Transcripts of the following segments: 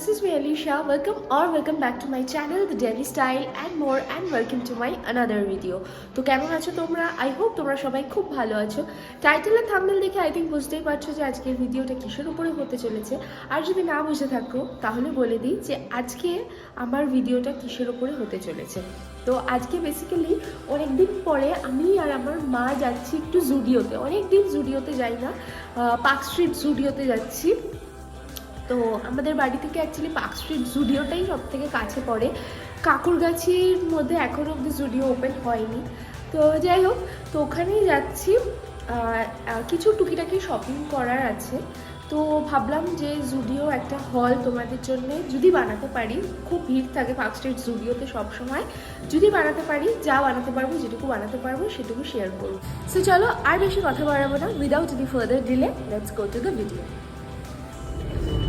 this is me Alisha. Welcome back to my channel The Daily Style and more, and welcome to my another video. তো কেমন আছো তোমরা? I hope তোমরা সবাই খুব ভালো আছো। টাইটেল আর থাম্বনেল দেখে I think বুঝতেই পারছো যে আজকের ভিডিওটা কিসের উপরে হতে চলেছে। আর যদি না বুঝে থাকো তাহলে বলে দিই যে আজকে আমার ভিডিওটা কিসের উপরে হতে চলেছে। তো আজকে বেসিক্যালি অনেকদিন পরে আমি আর আমার মা যাচ্ছি একটু জুডিওতে। অনেকদিন জুডিওতে যাই না, পার্ক স্ট্রিট জুডিওতে যাচ্ছি। তো আমাদের বাড়ি থেকে অ্যাকচুয়ালি পার্ক স্ট্রিট জুডিওটাই সব থেকে কাছে পড়ে। কাকুরগাছির মধ্যে এখনও অবধি জুডিও ওপেন হয়নি। তো যাই হোক, তো ওখানেই যাচ্ছি। কিছু টুকিটাকি শপিং করার আছে। তো ভাবলাম যে জুডিও একটা হল তোমাদের জন্য যদি বানাতে পারি, খুব ভিড় থাকে পার্ক স্ট্রিট জুডিওতে সবসময়, যদি বানাতে পারি, যা বানাতে পারবো, যেটুকু বানাতে পারবো সেটুকু শেয়ার করবো। সো চলো আর বেশি কথা বাড়াবো না, without any further delay let's go to the video.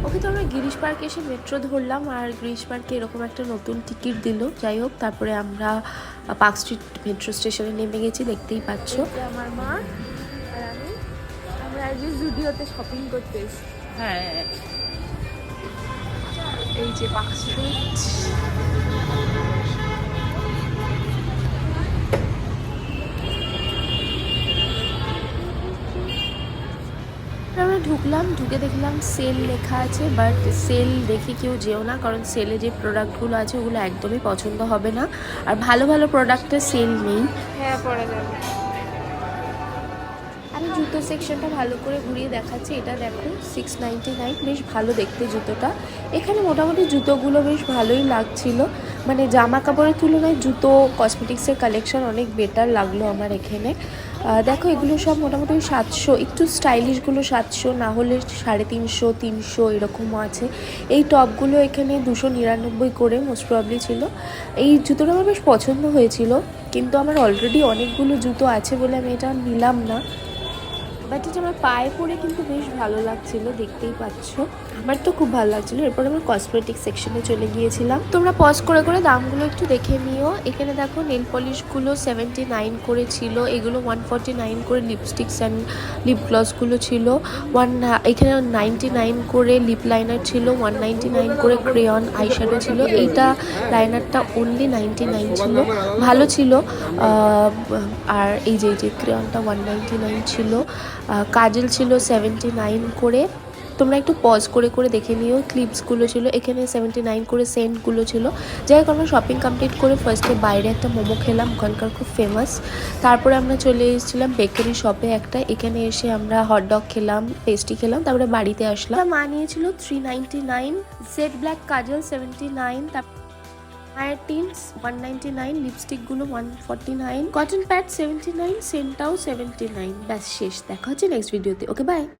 Okay, তো আমরা গিরিশ পার্কে এসে মেট্রো ধরলাম, আর গিরিশ পার্কে এরকম একটা নতুন টিকিট দিল। যাই হোক, তারপরে আমরা পার্ক স্ট্রিট মেট্রো স্টেশনে নেমে গেছি, দেখতেই পাচ্ছ। আমার মা আর আমরা আজকে জুডিওতে শপিং করতে এসেছি। হ্যাঁ, এই যে পার্ক স্ট্রিট। আমরা ঢুকলাম, ঢুকে দেখলাম সেল লেখা আছে, বাট সেল দেখে কেউ যেও না, কারণ সেলে যে প্রোডাক্টগুলো আছে ওগুলো একদমই পছন্দ হবে না, আর ভালো ভালো প্রোডাক্টের সেল নেই। হ্যাঁ, পরা যাবে। আমি জুতো সেকশনটা ভালো করে ঘুরিয়ে দেখাচ্ছি। এটা দেখো 699, বেশ ভালো দেখতে জুতোটা। এখানে মোটামুটি জুতোগুলো বেশ ভালোই লাগছিল, মানে জামা কাপড়ের তুলনায় জুতো কসমেটিক্সের কালেকশন অনেক বেটার লাগলো আমার এখানে। দেখো এগুলো সব মোটামুটি 700, একটু স্টাইলিশগুলো 700, না হলে 350, 300 এরকমও আছে। এই টপগুলো এখানে 299 করে মোস্ট প্রবলি ছিল। এই জুতোটা আমার বেশ পছন্দ হয়েছিল, কিন্তু আমার অলরেডি অনেকগুলো জুতো আছে বলে আমি এটা নিলাম না। বাট এটা আমার পায়ে পরে কিন্তু বেশ ভালো লাগছিল, দেখতেই পাচ্ছ। আমার তো খুব ভালো লাগছিলো। এরপর আমরা কসমেটিক সেকশনে চলে গিয়েছিলাম। তোমরা পজ করে করে দামগুলো একটু দেখে নিও। এখানে দেখো নেল পলিশগুলো 79 করে ছিল, এগুলো 149 করে। লিপস্টিক্স অ্যান্ড লিপ গ্লসগুলো ছিল এখানে 99 করে। লিপ লাইনার ছিল 199 করে। ক্রেয়ন আইশ্যাডো ছিল, এইটা লাইনারটা অনলি 99 ছিল, ভালো ছিল। আর এই যে ক্রেয়নটা 199 ছিল। কাজল ছিল 79 করে। তোমরা একটু পজ করে করে দেখে নিও। ক্লিপসগুলো ছিল এখানে 79 করে। সেন্টগুলো ছিল। যাই হোক, আমরা শপিং কমপ্লিট করে ফার্স্টে বাইরে একটা মোমো খেলাম, ওখানকার খুব ফেমাস। তারপরে আমরা চলে এসেছিলাম বেকারি শপে একটা, এখানে এসে আমরা হটডগ খেলাম, পেস্ট্রি খেলাম, তারপরে বাড়িতে আসলাম। মা নিয়েছিল 399, জেড ব্ল্যাক কাজল 79, তারপর মায়ের টিন্স 199, লিপস্টিকগুলো 149, কটন প্যাড 79, সেন্টটাও 79। ব্যাস শেষ। দেখা হচ্ছে নেক্সট ভিডিওতে। ওকে, বাই।